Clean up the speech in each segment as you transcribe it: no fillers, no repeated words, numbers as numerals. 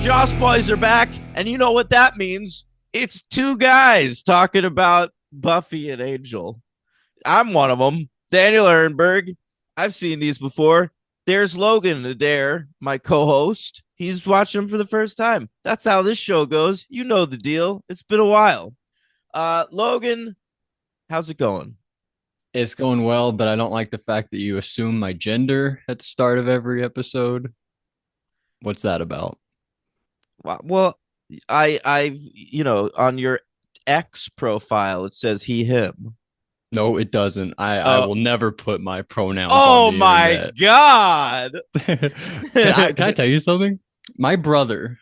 Joss Boys are back, and you know what that means. It's two guys talking about Buffy and Angel. I'm one of them, Daniel Ehrenberg. I've seen these before. There's Logan Adair, my co-host. He's watching them for the first time. That's how this show goes. You know the deal. It's been a while. Logan, how's it going? It's going well, but I don't like the fact that you assume my gender at the start of every episode. What's that about? Well, on your X profile, it says he, him. No, it doesn't. I Oh, will never put my pronouns on oh the my internet. God. Can I tell you something? My brother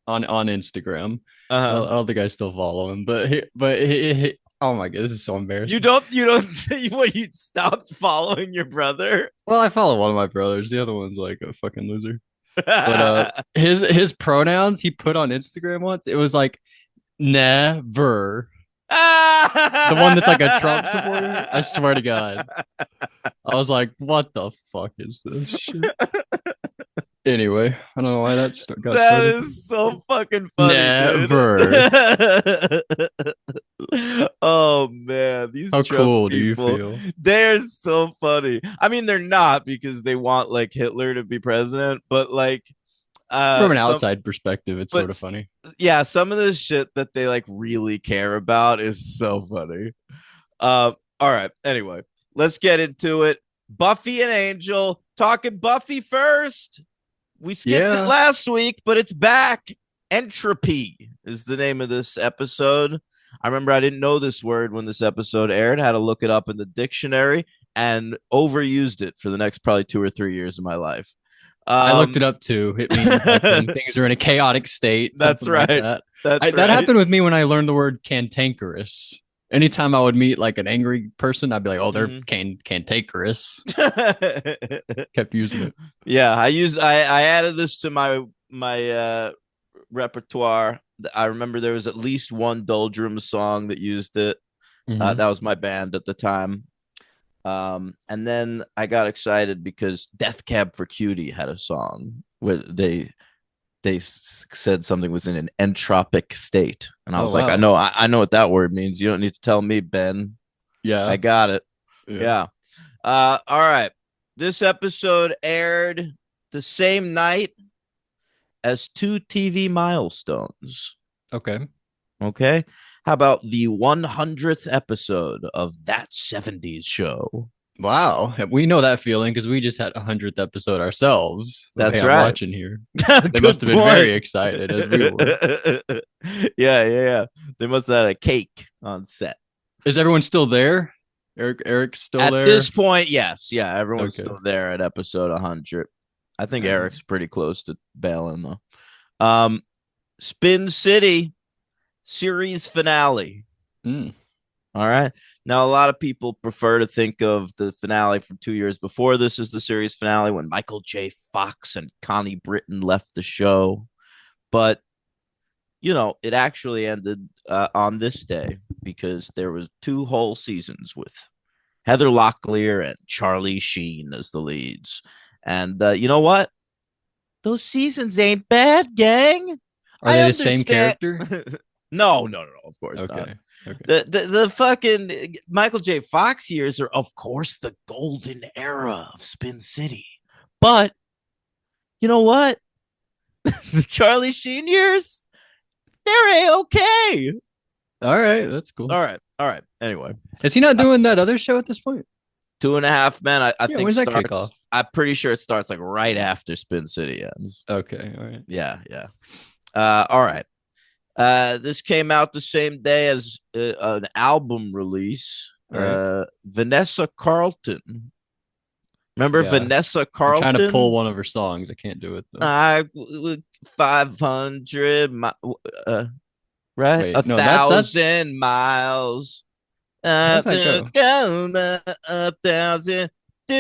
on Instagram. Uh-huh. I don't think I still follow him, oh my god, this is so You embarrassing. don't you don't what you stopped following your brother? Well, I follow one of my brothers. The other one's like a fucking loser. But his pronouns he put on Instagram once, it was like never. The one that's like a Trump supporter. I swear to God. I was like, what the fuck is this shit? Anyway, I don't know why got That started. is so fucking funny, dude. Never. Oh man, these How Trump cool do you people, feel? they're so funny. I mean, they're not because they want like Hitler to be president, but like From an some outside perspective, it's sort but of funny. yeah, some of the shit that they like really care about is so funny. All right. Anyway, let's get into it. Buffy and Angel. Talking Buffy first. We skipped it Yeah. last week, but it's back. Entropy is the name of this episode. I remember I didn't know this word when this episode aired. Had to look it up in the dictionary and overused it for the next probably 2 or 3 years of my life. I looked it Um, up too. It means like when things are in a chaotic state, that's something like right. that. That's That right. happened with me when I learned the word cantankerous. Anytime I would meet like an angry person, I'd be like, "Oh, they're Mhm. cantankerous." Kept using it. Yeah, I added this to my repertoire. I remember there was at least one Doldrums song that used it. Mm-hmm. That was my band at the time. And then I got excited because Death Cab for Cutie had a song where they said something was in an entropic state, and I Oh was like, wow. I know what that word means. You don't need to tell me, Ben. I Yeah. got it. Yeah. Yeah. All right. This episode aired the same night as two TV milestones. Okay. Okay. How about the 100th episode of That 70s Show? Wow. We know that feeling because we just had a 100th episode ourselves. The way That's I'm right. watching here. They must Good have been very point. excited as we were. Yeah. They must have had a cake on set. Is everyone still there? Eric's still At this there? point, yes. Yeah, everyone's Okay. still there at episode 100. I think Nice. Eric's pretty close to bailing, though. Um, Spin City series finale. Mm. All right. Now, a lot of people prefer to think of the finale from 2 years before this as the series finale when Michael J. Fox and Connie Britton left the show. But, it actually ended on this day because there was two whole seasons with Heather Locklear and Charlie Sheen as the leads. And you know what? Those seasons ain't bad, gang. Are I they the same understand. character? No, of course not. Okay. Okay. The fucking Michael J. Fox years are, of course, the golden era of Spin City. But you know what? The Charlie Sheen years, they're a-okay. All right. That's cool. All right. Anyway, Is he not doing that other show at this point? Two and a half men, I Yeah. think When's that kick off? starts. I'm pretty sure it starts like right after Spin City ends. Okay. All right. Yeah. All right. This came out the same day as an album release. All right. Vanessa Carlton. Remember Yeah. Vanessa I'm trying to pull Carlton? one of her songs. I can't do it though. I 500 right? A Wait. No, that's thousand miles. how's that go? A thousand. Now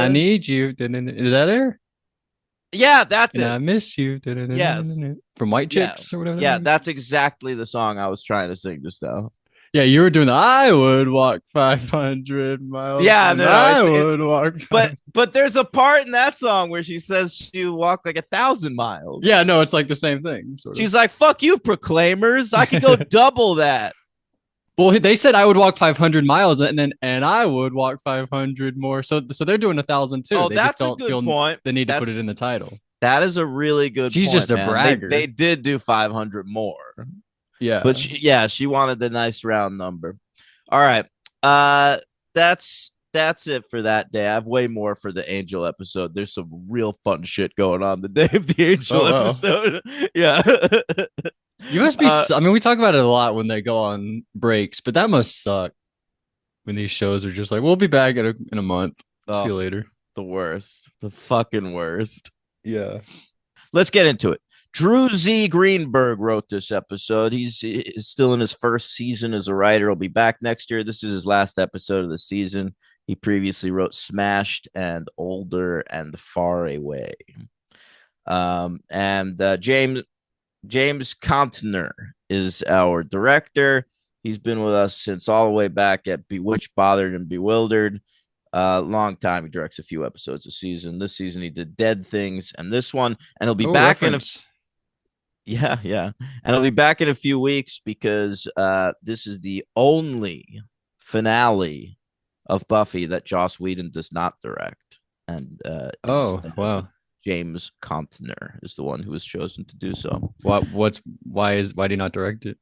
I need you. Is that her? Yeah, that's And it. I miss you. Yes. From White Yeah. Chicks or whatever. Yeah, that's exactly the song I was trying to sing just now. Yeah, you were doing the I would walk 500 miles Yeah, and no, no, I would walk but there's a part in that song where she says she walked like 1,000 miles. Yeah, no, it's like the same thing, sort of. She's like, "Fuck you, proclaimers! I could go double that." Well, they said I would walk 500 miles and I would walk 500 more. So they're doing 1,000 too. Oh, They just that's a don't good feel point. the need to put it That's in the title. that is a really good She's just point, a man. They bragger. did do 500 more, but Yeah. she wanted the nice round number. All right, uh, that's it for that day. I have way more for the Angel episode. There's some real fun shit going on the day of the Angel Oh well. episode. Yeah. You must be. I mean, we talk about it a lot when they go on breaks, but that must suck when these shows are just like, "We'll be back in a month. See Oh, you later." the worst, the fucking worst. Yeah. Let's get into it. Drew Z. Greenberg wrote this episode. He's still in his first season as a writer. He'll be back next year. This is his last episode of the season. He previously wrote Smashed and Older and Far Away. And James Contner is our director. He's been with us since all the way back at Bewitched, Bothered, and Bewildered. Long time. He directs a few episodes a season. This season he did Dead Things, and this one, and he'll be back reference. yeah, and he'll be back in a few weeks because this is the only finale of Buffy that Joss Whedon does not direct, and Oh wow. James Contner is the one who was chosen to do so. Why do you not direct it?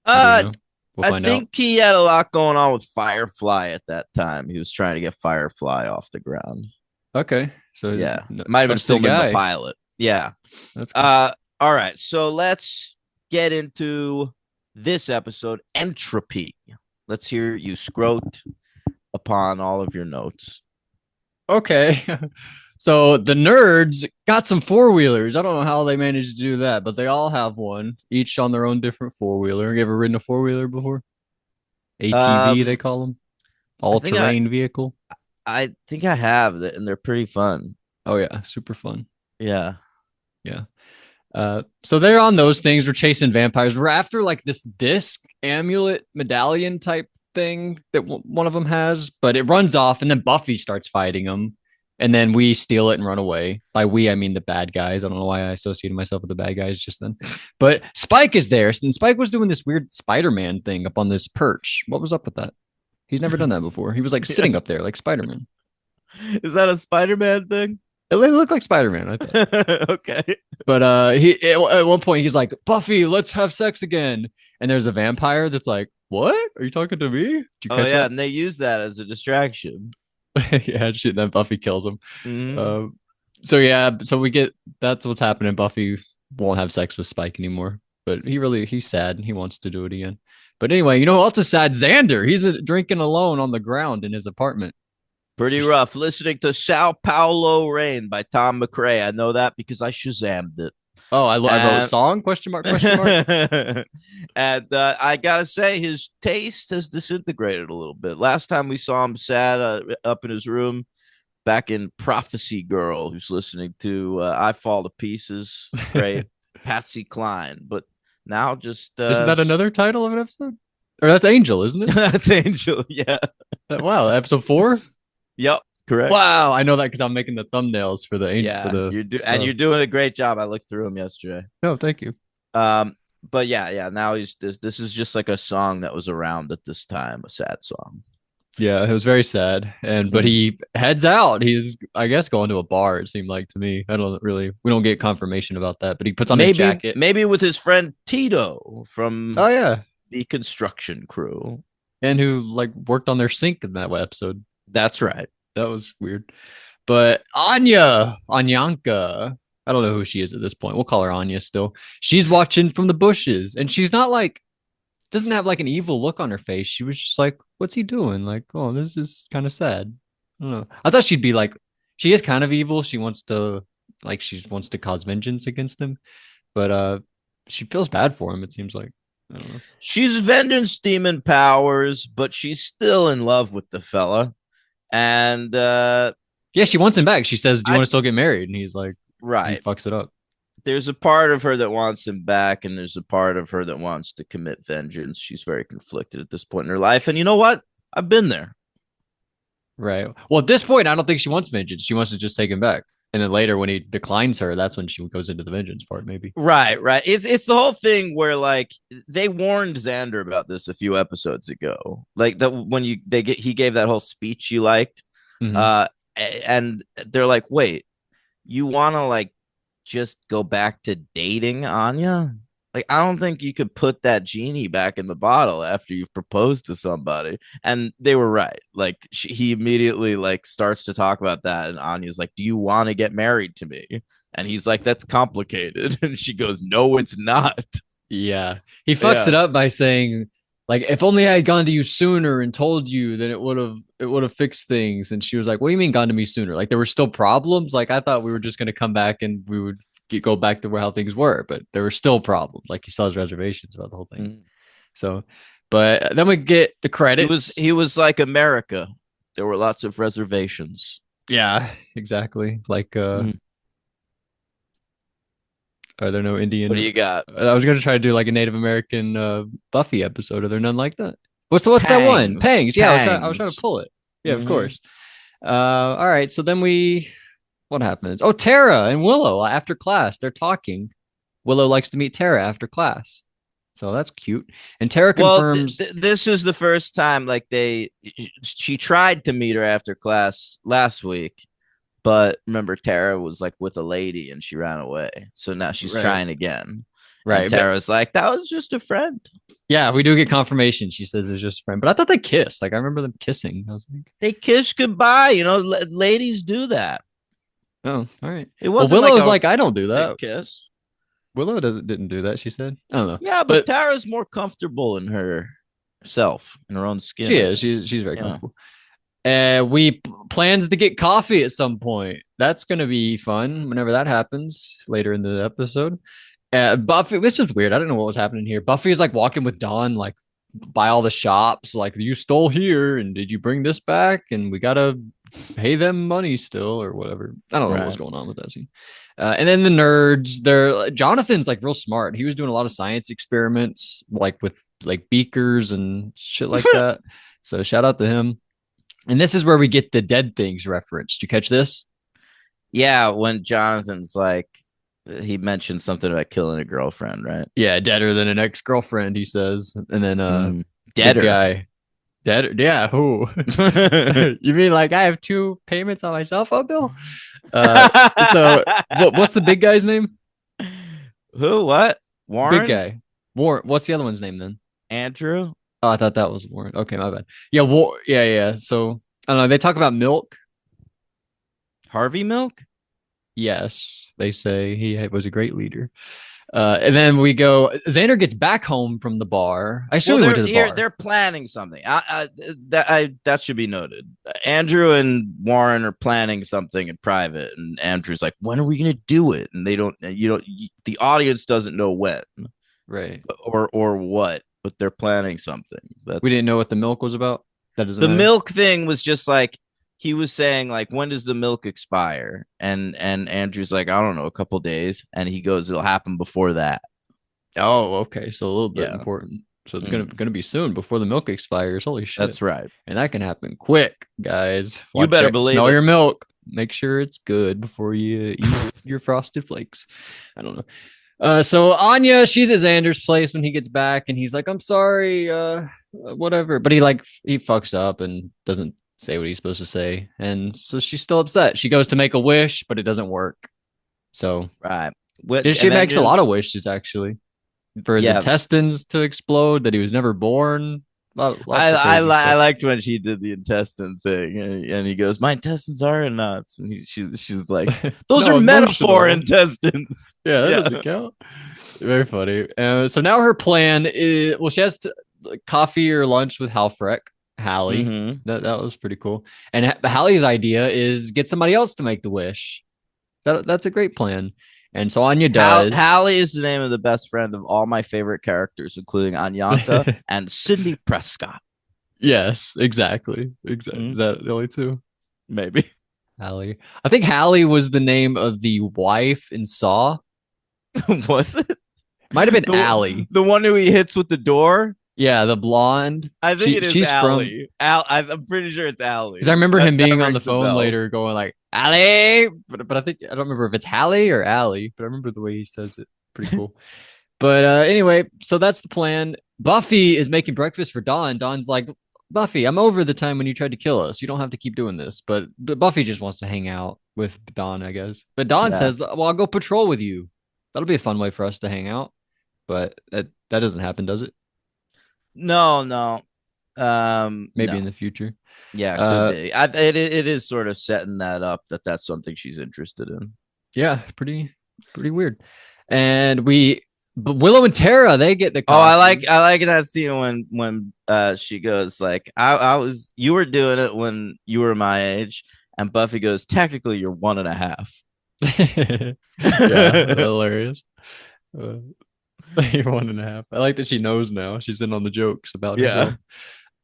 Uh, We'll I find out. think he had a lot going on with Firefly at that time. He was trying to get Firefly off the ground. Okay. So Yeah, might have been still been the pilot. Yeah. That's cool. All right. So let's get into this episode, Entropy. Let's hear you scrote upon all of your notes. Okay. So the nerds got some four-wheelers. I don't know how they managed to do that, but they all have one, each on their own different four-wheeler. You ever ridden a four-wheeler before? ATV, they call them. All-terrain vehicle. I think I have that, and they're pretty fun. Oh yeah, super fun. Yeah. Yeah. So they're on those things. We're chasing vampires. We're after like this disc amulet medallion type thing that one of them has, but it runs off, and then Buffy starts fighting them. And then we steal it and run away. By we, I mean the bad guys. I don't know why I associated myself with the bad guys just then. But Spike is there. And Spike was doing this weird Spider-Man thing up on this perch. What was up with that? He's never done that before. He was like sitting up there like Spider-Man. Is that a Spider-Man thing? It looked like Spider-Man, I thought. Okay. But he at one point he's like, Buffy, let's have sex again. And there's a vampire that's like, what? Are you talking to me? Did you catch that? And they use that as a distraction. Yeah, shit. Then Buffy kills him. Mm-hmm. So we get that's what's happening. Buffy won't have sex with Spike anymore, but he's sad and he wants to do it again. But anyway, you know who else is sad? Xander. He's drinking alone on the ground in his apartment. Pretty rough. Listening to Sao Paulo Rain by Tom McRae. I know that because I Shazammed it. Oh, I wrote a song? Question mark? And I gotta say, his taste has disintegrated a little bit. Last time we saw him sad up in his room, back in Prophecy Girl, who's listening to "I Fall to Pieces," great Patsy Cline. But now, just isn't that another title of an episode? Or that's Angel, isn't it? That's Angel. Yeah. Wow, episode 4. Yep. Correct. Wow, I know that because I'm making the thumbnails for the Angel. Yeah, and you're doing a great job. I looked through them yesterday. No, thank you. But yeah. Now this is just like a song that was around at this time, a sad song. Yeah, it was very sad. But he heads out. He's, I guess, going to a bar. It seemed like to me. We don't get confirmation about that. But he puts on a jacket, maybe with his friend Tito from the construction crew, and who like worked on their sink in that episode. That's right. That was weird. But Anyanka, I don't know who she is at this point. We'll call her Anya still. She's watching from the bushes, and she's not like, doesn't have like an evil look on her face. She was just like, what's he doing? Like, oh, this is kind of sad. I don't know. I thought she'd be like, she is kind of evil. She wants to cause vengeance against him, but she feels bad for him, it seems like. I don't know. She's vengeance demon powers, but she's still in love with the fella. And yeah, she wants him back. She says, do you want to still get married? And he's like, right. He fucks it up. there's a part of her that wants him back, and there's a part of her that wants to commit vengeance. She's very conflicted at this point in her life. And you know what? I've been there. Right. Well, at this point, I don't think she wants vengeance. She wants to just take him back. And then later, when he declines her, that's when she goes into the vengeance part, maybe. Right, right. It's the whole thing where like they warned Xander about this a few episodes ago. Like that when he gave that whole speech you liked. Mm-hmm. Uh and they're like, "Wait, you want to like just go back to dating Anya? Like, I don't think you could put that genie back in the bottle after you've proposed to somebody." And they were right. Like, he immediately like starts to talk about that, and Anya's like, "Do you want to get married to me?" And he's like, "That's complicated." And she goes, "No, it's not." Yeah. He fucks Yeah. it up by saying, like, if only I had gone to you sooner and told you, then it would have fixed things. And she was like, what do you mean gone to me sooner? Like there were still problems. Like I thought we were just gonna come back and we would go back to where how things were, but there were still problems. Like he saw his reservations about the whole thing. Mm. So, but then we get the He was credits. he was like America. There were lots of reservations. Yeah, exactly. Like Mm. are there no What do Indian? you got? I was gonna try to do like a Native American Buffy episode. Are there none like that? What's that one? Pangs. Pangs. Yeah, I was trying to Pangs. pull it. Yeah, of Mm-hmm. course. All right. So then what happens? Oh, Tara and Willow after class, they're talking. Willow likes to meet Tara after class, so that's cute. And Tara Well, confirms. this is the first time like she tried to meet her after class last week, but remember Tara was like with a lady and she ran away. So now she's Right, trying again. And right, but Tara's like, "That was just a friend." yeah, we do get confirmation. She says it's just a friend, but I thought they kissed. Like I remember them kissing. I was like, They kiss goodbye. Ladies do that. oh, all right. It Well, wasn't like Willow's a like, I don't do that. romantic kiss. Willow didn't do that. She said, I don't know, Yeah, but but Tara's more comfortable in herself, in her own skin, she I is. think. She's very Yeah. comfortable. Plans to get coffee at some point. That's gonna be fun whenever that happens later in the episode. Buffy, which is weird. I don't know what was happening here. Buffy is like walking with Dawn, like by all the shops. Like you stole here, and did you bring this back? And we gotta pay them money still, or whatever. I don't know what was Right. going on with that scene. And then the nerds, they're Jonathan's like real smart. He was doing a lot of science experiments, like with like beakers and shit like that. So shout out to him. And this is where we get the dead things reference. Did you catch this? Yeah, when Jonathan's like, he mentioned something about killing a girlfriend, right? Yeah, deader than an ex girlfriend, he says. And then Mm. good Deader. guy, dead. Yeah, who? You mean like I have two payments on my cell phone bill? Uh, so what's the big guy's name? Who? What? Big Warren? guy. Warren. What's the other one's name then? Andrew? Oh, I thought that was Warren. Okay, my bad. Yeah, Yeah, yeah. So I don't know. They talk about milk. Harvey Milk? Yes, they say he was a great leader. And then we go. Xander gets back home from the bar. I Well, assume he went to the bar. they're planning something. That should be noted. Andrew and Warren are planning something in private, and Andrew's like, "When are we going to do it?" And they don't. The audience doesn't know when Right. or what, but they're planning something. We didn't That's know what the milk was about. That doesn't the matter. milk thing was just like he was saying like, when does the milk expire? And Andrew's like, I don't know, a couple days, and he goes, it'll happen before that. Oh, okay. So a little bit Yeah. important. So it's gonna Mm, gonna be soon before the milk expires. Holy shit! that's right. And that can happen quick, guys. You better believe Smell it. your milk. Make sure it's good before you eat your frosted flakes. I don't know. So Anya, she's at Xander's place when he gets back, and he's like, "I'm sorry, whatever." But he fucks up and doesn't say what he's supposed to say, and so she's still upset. She goes to make a wish, but it doesn't work. So Right. What she makes a lot of Avengers? wishes actually for his Yeah, intestines to explode, that he was never born. Lots of crazy I stuff. liked when she did the intestine thing, and he goes, "My intestines are nuts," and she's like, "Those are No, metaphor emotional. intestines." Yeah, that Yeah. doesn't count. Very funny. So now her plan is, well, she has to, like, coffee or lunch with Halfrek, Hallie. Mm-hmm. That was pretty cool. And Hallie's idea is get somebody else to make the wish. That's a great plan. And so Anya does. Hallie is the name of the best friend of all my favorite characters, including Anyanka and Sidney Prescott. Yes, exactly. Exactly. Mm, Is that the only two? maybe. Hallie. I think Hallie was the name of the wife in Saw. Was it Might have been the Allie. the one who he hits with the door? Yeah, the blonde. I think it is She's from Allie. I'm pretty sure it's because I Allie. remember That him that being on the rings a phone bell. later going like Allie, but I think I don't remember if it's Hallie or Allie, but I remember the way he says it. Pretty cool. But anyway, so that's the plan. Buffy is making breakfast for Dawn. Dawn's like, Buffy, I'm over the time when you tried to kill us. You don't have to keep doing this. But Buffy just wants to hang out with Dawn, I guess. But Dawn Yeah. says, well, I'll go patrol with you. That'll be a fun way for us to hang out. But that doesn't happen, does it? No, no. Maybe in No. the future. Yeah, could Uh, be. It is sort of setting that up that that's something she's interested in. yeah, pretty weird. And but Willow and Tara, they get the Oh, coffee. I like that scene when she goes like I was you were doing it when you were my age, and Buffy goes technically you're one and a half. Yeah, hilarious. Uh, You're 1.5. I like that she knows now. She's in on the jokes about Yeah. herself.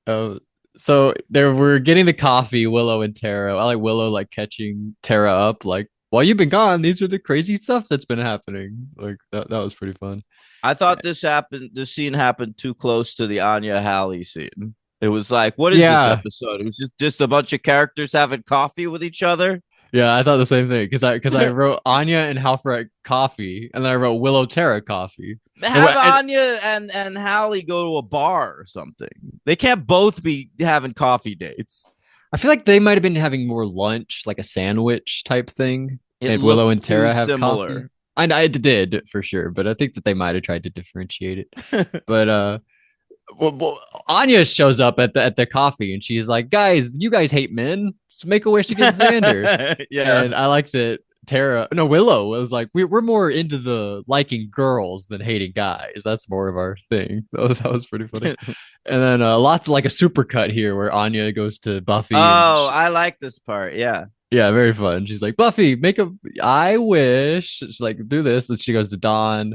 Uh, so there we're getting the coffee, Willow and Tara. I like Willow like catching Tara up, like, while you've been gone, these are the crazy stuff that's been happening. Like that was pretty fun. I thought this scene happened too close to the Anya Hallie scene. It was like, what is this Yeah. episode? It was just a bunch of characters having coffee with each other. Yeah, I thought the same thing because I wrote Anya and Halfret coffee, and then I wrote Willow Tara coffee. Have And Anya and Hallie go to a bar or something. They can't both be having coffee dates. I feel like they might have been having more lunch, like a sandwich type thing, It and Willow looked and too Tara have coffee. similar. I did for sure, but I think that they might have tried to differentiate it. But Anya shows up at the coffee and she's like, "Guys, you guys hate men. So make a wish against Xander." Yeah. And I like that Willow was like, we're more into the liking girls than hating guys. That's more of our thing. That was pretty funny. And then lots of like a super cut here where Anya goes to Buffy and Oh, I like this part. Yeah. yeah, very fun. She's like, Buffy, I wish. She's like, do this. Then she goes to Dawn.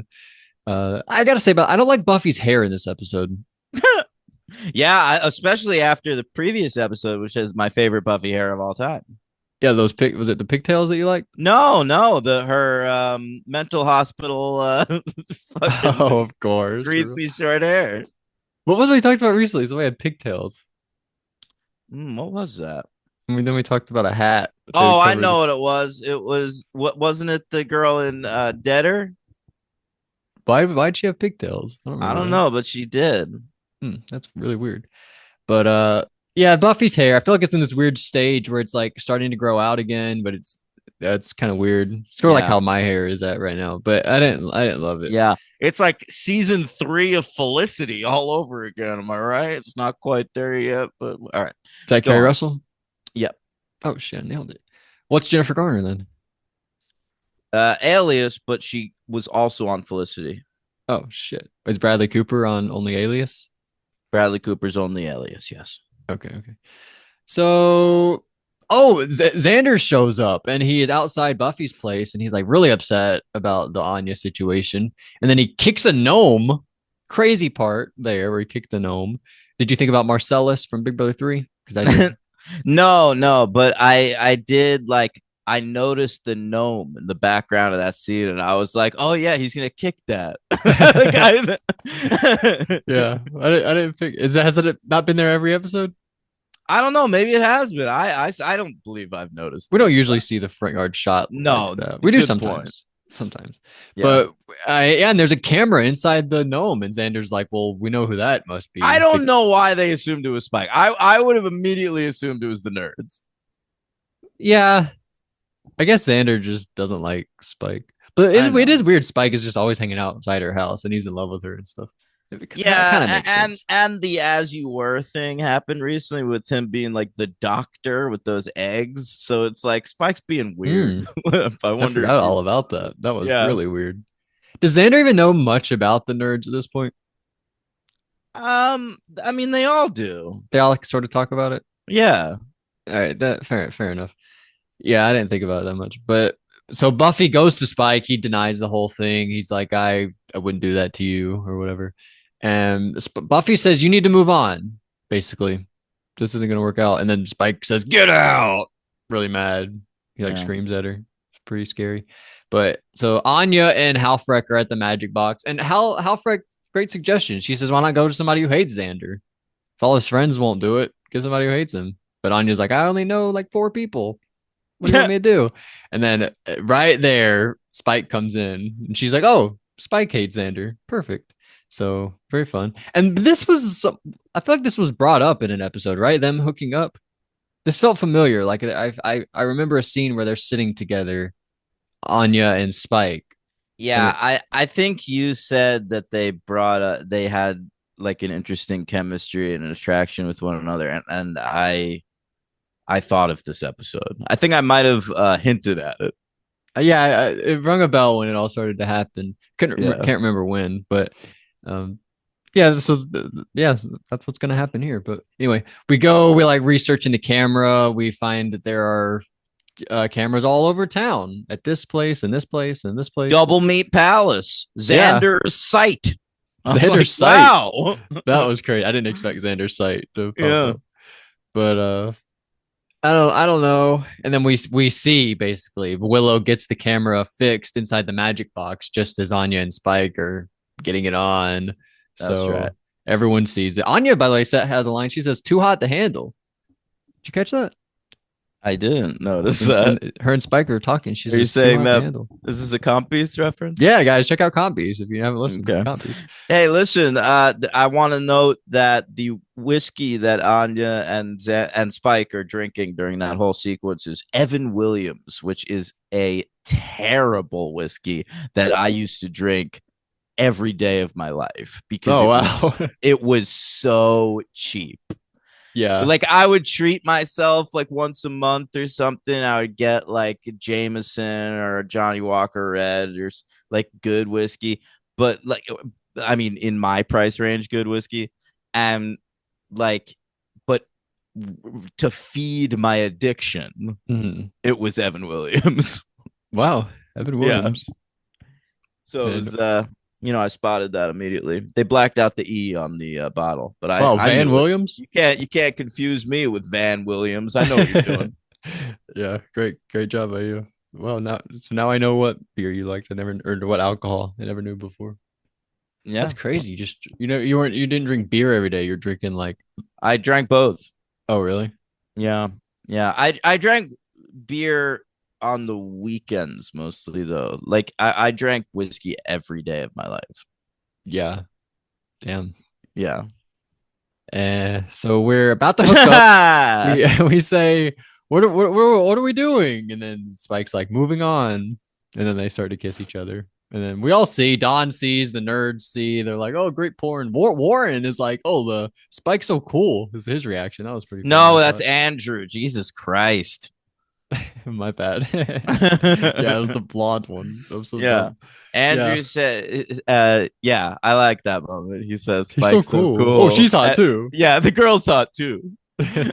I gotta say, I don't like Buffy's hair in this episode. Yeah, especially after the previous episode, which is my favorite Buffy hair of all time. Yeah, was it the pigtails that you like? No, no, the her mental hospital fucking Oh, of course. greasy short hair. What was we talked about recently? So we had pigtails. What was that? I mean, then we talked about a hat to Oh, I cover know what it was. It was what wasn't it the girl in Deader? why'd she have pigtails? I don't I remember don't that. know, but she did. That's really weird. But yeah, Buffy's hair. I feel like it's in this weird stage where it's like starting to grow out again, but that's kind of weird. It's sort of like Yeah. how my hair is at right now. But I didn't love it. Yeah. It's like season 3 of Felicity all over again. Am I right? It's not quite there yet, but all right. Is that Go Carrie on. Russell? Yep. Oh shit, I nailed it. What's Jennifer Garner then? Alias, but she was also on Felicity. Oh shit. Is Bradley Cooper on Only Alias? Bradley Cooper's only alias, yes. Okay. So, oh, Xander shows up and he is outside Buffy's place and he's like really upset about the Anya situation. And then he kicks a gnome. Crazy part there where he kicked the gnome. Did you think about Marcellus from Big Brother 3? Because I did. No, no, but I did like I noticed the gnome in the background of that scene, and I was like, "Oh yeah, he's gonna kick that." Yeah, I didn't think. Has it not been there every episode? I don't know. Maybe it has been. I don't believe I've noticed We it. don't usually see the front yard shot like No, that. We do good point. sometimes. Yeah, But yeah, and there's a camera inside the gnome, and Xander's like, "Well, we know who that must I be." don't know why they assumed it was Spike. I would have immediately assumed it was the nerds. Yeah, I guess Xander just doesn't like Spike. But I it know. is weird. Spike is just always hanging out inside her house, and he's in love with her and stuff. Because that kind of Yeah, makes sense. and the as you were thing happened recently with him being like the doctor with those eggs. So it's like Spike's being weird. Mm, I I wonder if forgot he's all about that. That was yeah. really weird. Does Xander even know much about the nerds at this point? I mean they all do. They all like, sort of talk about it. Yeah. All right, that fair enough. Yeah, I didn't think about it that much. But so Buffy goes to Spike. He denies the whole thing. He's like, I wouldn't do that to you or whatever. And Buffy says, you need to move on, basically. This isn't going to work out. And then Spike says, get out. Really mad. He like Yeah. screams at her. pretty scary. But so Anya and Halfrek are at the magic box, and Halfrek, great suggestion. She says, "Why not go to somebody who hates Xander? If all his friends won't do it, get somebody who hates him." But Anya's like, "I only know like 4 people. What do you want me to do?" And then right there, Spike comes in, and she's like, "Oh, Spike hates Xander. Perfect." So very fun. And this was, I feel like this was brought up in an episode, right? Them hooking up. This felt familiar. Like I remember a scene where they're sitting together, Anya and Spike. And Yeah, I think you said that they had like an interesting chemistry and an attraction with one another, and I thought of this episode. I think I might have hinted at it. yeah, it rung a bell when it all started to happen. Can't remember when, but um, yeah. So yeah, that's what's gonna happen here. But anyway, we like researching the camera. We find that there are cameras all over town at this place and this place and this place. Double Meat Palace, Xander's site. Xander's site. Wow, that was crazy. I didn't expect Xander's site to pop yeah. up. But I don't know. And then we see basically Willow gets the camera fixed inside the magic box just as Anya and Spike are getting it on. That's So right. everyone sees it. Anya, by the way, has a line. She says, "Too hot to handle." Did you catch that? I didn't notice that. Her and Spike are talking. She Are you says, "Too saying hot to that handle." this is a comp piece reference? Yeah, guys, check out Comp Bees if you haven't listened to Okay. Comp Bees. Hey, listen. I want to note that the whiskey that Anya and Spike are drinking during that whole sequence is Evan Williams, which is a terrible whiskey that I used to drink every day of my life because Oh wow. it was so cheap. Yeah. Like I would treat myself like once a month or something. I would get like a Jameson or a Johnny Walker Red or like good whiskey, but like I mean in my price range, good whiskey, and like, but to feed my addiction, it was Evan Williams. Wow. Evan Yeah. Williams. So it was I spotted that immediately. They blacked out the E on the bottle, but I Van knew it. Williams. You can't confuse me with Van Williams. I know what you're doing. Yeah, great job by you. Well, now I know what beer you liked. I never, or what alcohol I never knew before. Yeah, that's crazy. Just you didn't drink beer every day. You're drinking like, I drank both. Oh, really? Yeah, yeah. I drank beer on the weekends mostly though. Like I drank whiskey every day of my life. Yeah. Damn. Yeah. So we're about to hook up. We say, what are we doing? And then Spike's like, moving on. And then they start to kiss each other. And then we all see, Don sees, the nerds see, they're like, oh, great porn. Warren is like, oh, the Spike's so cool. Is his reaction. That was pretty No, that's Andrew. Jesus Christ. My bad. Yeah, it was the blonde one. That was so dumb. Andrew said, yeah, I like that moment. He says, Spike's so cool. Oh, she's hot too. Yeah, the girl's hot too. And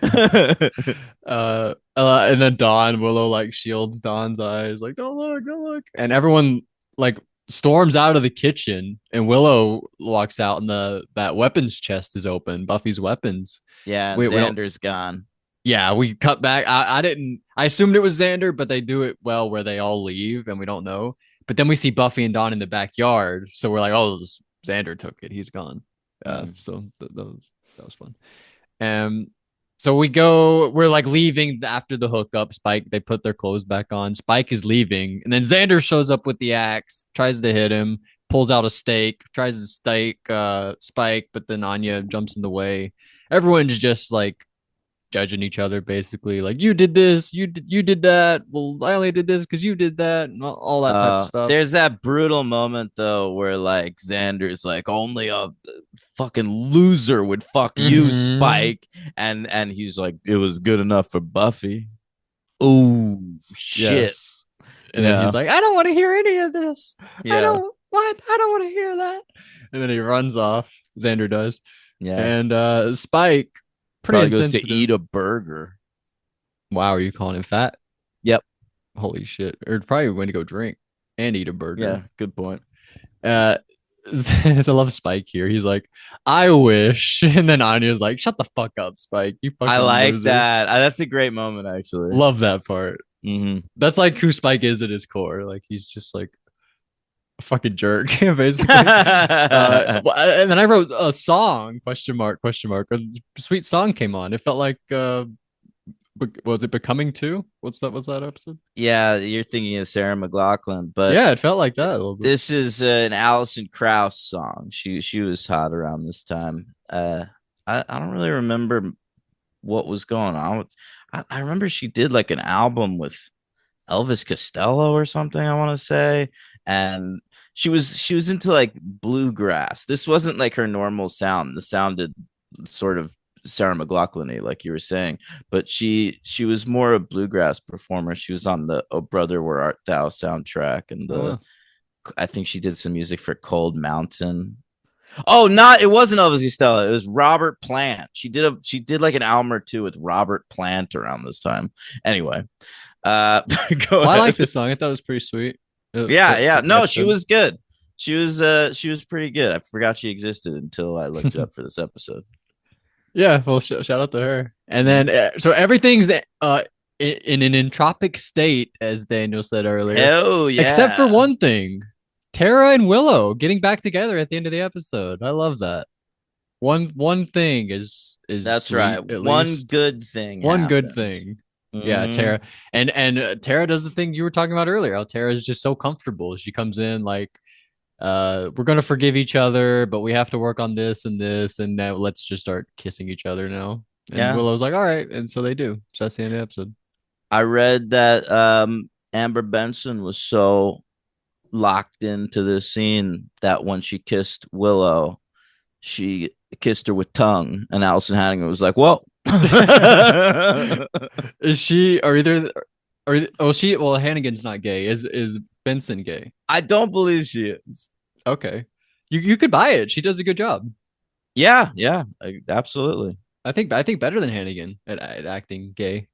then Willow like shields Don's eyes, like, don't look. And everyone like storms out of the kitchen, and Willow walks out, and that weapons chest is open. Buffy's weapons. Yeah, Xander's gone. Yeah, we cut back. I assumed it was Xander, but they do it well where they all leave and we don't know. But then we see Buffy and Dawn in the backyard. So we're like, oh, Xander took it. He's gone. So that was fun. So we're like leaving after the hookup. Spike, they put their clothes back on. Spike is leaving. And then Xander shows up with the axe, tries to hit him, pulls out a stake, tries to stake Spike, but then Anya jumps in the way. Everyone's just like judging each other, basically, like, you did this, you did that, well, I only did this because you did that, and all that type of stuff. There's that brutal moment though where like Xander's like, only a fucking loser would fuck you, Spike, and he's like, it was good enough for Buffy. Oh shit. Yes. And then he's like, I don't want to hear any of this. I don't want to hear that. And then he runs off. Xander does. Yeah. And Spike probably goes to eat a burger. Wow, are you calling him fat? Yep. Holy shit. Or probably going to go drink and eat a burger. Yeah, good point. I love Spike here. He's like, I wish. And then Anya's like, shut the fuck up, Spike. You fucking I like loser. that. That's a great moment, actually. Love that part. Mm-hmm. That's like who Spike is at his core. Like he's just like a fucking jerk, basically. And then I wrote a song, question mark, question mark. A sweet song came on. It felt like was it Becoming Two? Was that episode? Yeah, you're thinking of Sarah McLachlan, but Yeah, it felt like that a little bit. this is an Alison Krauss song. She was hot around this time. I don't really remember what was going on with. I remember she did like an album with Elvis Costello or something, I want to say. And she was into like bluegrass. This wasn't like her normal sound. The sounded sort of Sarah McLachlan-y, like you were saying, but she was more a bluegrass performer. She was on the "Oh Brother, Where Art Thou" soundtrack, and Oh, the wow. I think she did some music for Cold Mountain. Oh, not it wasn't Elvis Costello. It was Robert Plant. She did like an album or two with Robert Plant around this time. Anyway, uh, go Well, I like ahead. this song. I thought it was pretty sweet. Yeah, For yeah. the No, she episode. was good. She was pretty good. I forgot she existed until I looked it up for this episode. Yeah, well, shout out to her. And Mhm. then, so everything's in an entropic state, as Daniel said earlier, Hell except for yeah. one thing: Tara and Willow getting back together at the end of the episode. I love that. One thing is That's right. sweet, at One least good thing one good happened. thing. Yeah, Hmm. Tara, and Tara does the thing you were talking about earlier. How Tara is just so comfortable. She comes in like, we're gonna forgive each other, but we have to work on this and this, and now let's just start kissing each other now. And Yeah. Willow's like, all right, and so they do. So that's the end of the episode. I read that Amber Benson was so locked into this scene that when she kissed Willow, she kissed her with tongue, and Allison Hannigan was like, "Whoa." Is she or either or oh she well Hannigan's not gay. Is Benson gay? I don't believe she is. Okay. You could buy it. She does a good job. Yeah, yeah, absolutely. I think better than Hannigan at acting gay,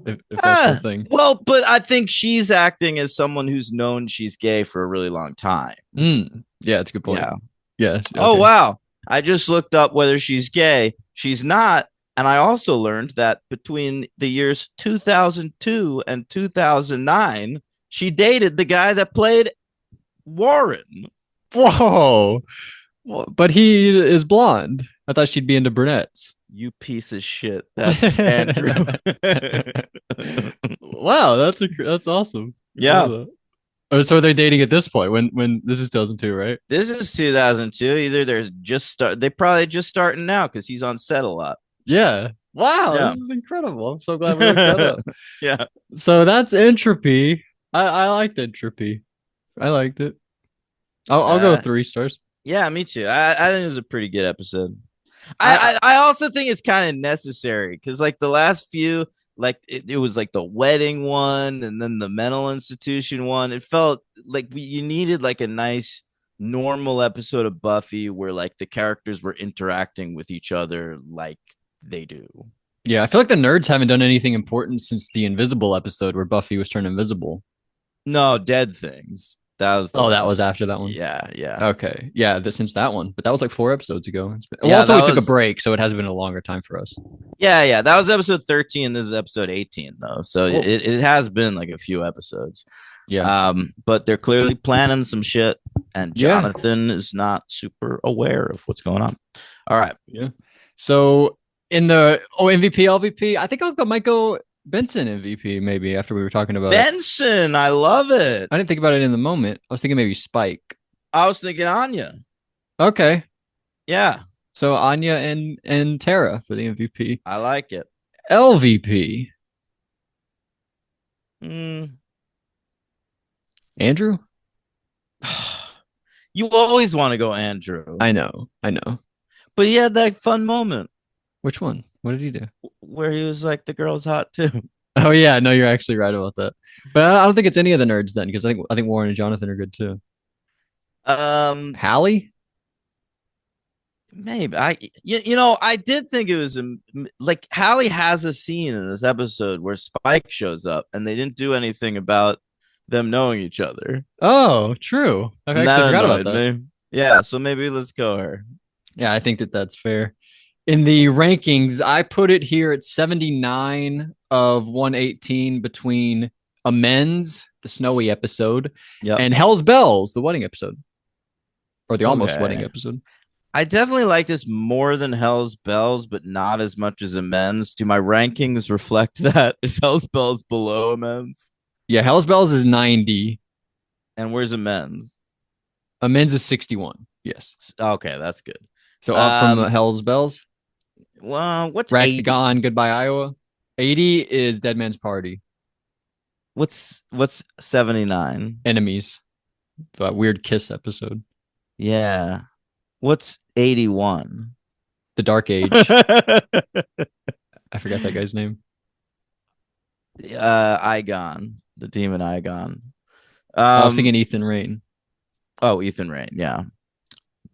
if that's her Ah, thing. well, but I think she's acting as someone who's known she's gay for a really long time. Yeah, it's a good point. Yeah. Yeah, Oh, okay. wow. I just looked up whether she's gay. She's not. And I also learned that between the years 2002 and 2009, she dated the guy that played Warren. Whoa. But he is blonde. I thought she'd be into brunettes. You piece of shit. That's Andrew. Wow, that's awesome. I love Yeah. that. Oh, so are they dating at this point? When this is 2002, right? This is 2002. Either they probably just starting now because he's on set a lot. Yeah. Wow, this Yeah. is incredible. I'm so glad we looked that up. Yeah. So that's Entropy. I liked Entropy. I liked it. I'll go Uh, 3 stars. yeah, me too. I think it was a pretty good episode. I I also think it's kind of necessary because like the last few, like it was like the wedding one and then the mental institution one. It felt like you needed like a nice normal episode of Buffy where like the characters were interacting with each other like they do. Yeah, I feel like the nerds haven't done anything important since the Invisible episode where Buffy was turned invisible. No, Dead Things. That was the Oh, that was last. after that one. Yeah, yeah. Okay. Yeah, since that one. But that was like 4 episodes ago. Well, Yeah, also, that we took a was break, so it has been a longer time for us. yeah, yeah. That was episode 13. This is episode 18 though. So Oh, it has been like a few episodes. yeah. But they're clearly planning some shit, and Yeah. Jonathan is not super aware of what's going on. All right. Yeah. So in the MVP, LVP, I think might go Benson MVP maybe after we were talking about it. Benson, I love it. I didn't think about it in the moment. I was thinking maybe Spike. I was thinking Anya. Okay. Yeah, So Anya and Tara for the MVP. I like it. LVP. Mm. Andrew? You always want to go Andrew, I know. I know. but he had that fun moment Which one? What did he do? where he was like, "The girl's hot too." Oh yeah, no, you're actually right about that. But I don't think it's any of the nerds then, because I think Warren and Jonathan are good too. Um, Hallie? Maybe I did think it was like Hallie has a scene in this episode where Spike shows up and they didn't do anything about them knowing each other, Oh, true. I and actually that forgot about annoyed that. me. Yeah, so maybe let's go her. Yeah, I think that's fair. In the rankings, I put it here at 79. of 118 between Amends, the snowy episode, Yep. and Hell's Bells, the wedding episode, or the almost wedding Okay. episode. I definitely like this more than Hell's Bells, but not as much as Amends. Do my rankings reflect that? Is Hell's Bells below Amends? Yeah, Hell's Bells is 90. And where's Amends? Amends is 61. Yes. Okay, that's good. So up from Um, Hell's Bells. well, what's 80? Ractagon, Goodbye Iowa. 80 is Dead Man's Party. What's 79? Enemies. That weird kiss episode. Yeah. What's 81? The Dark Age. I forgot that guy's name. Igon, the demon Igon. I was thinking Um, Ethan Rain. oh, Ethan Rain, yeah.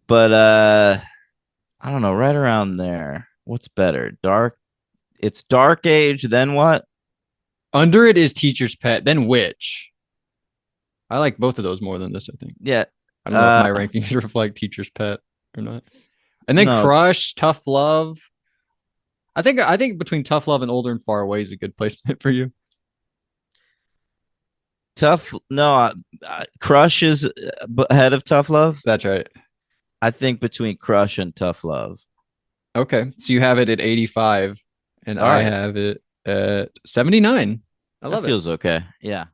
But I don't know, right around there. What's better? It's Dark Age, then what? Under it is Teacher's Pet, then Witch. I like both of those more than this, I think. Yeah. I don't know if my rankings reflect Teacher's Pet or not. And then No, Crush, Tough Love. I think between Tough Love and Older and Far Away is a good placement for you. tough. No, Crush is ahead of Tough Love. That's right. I think between Crush and Tough Love. Okay. So you have it at 85 and All I right. have it at 79. I That love it. feels okay. Yeah.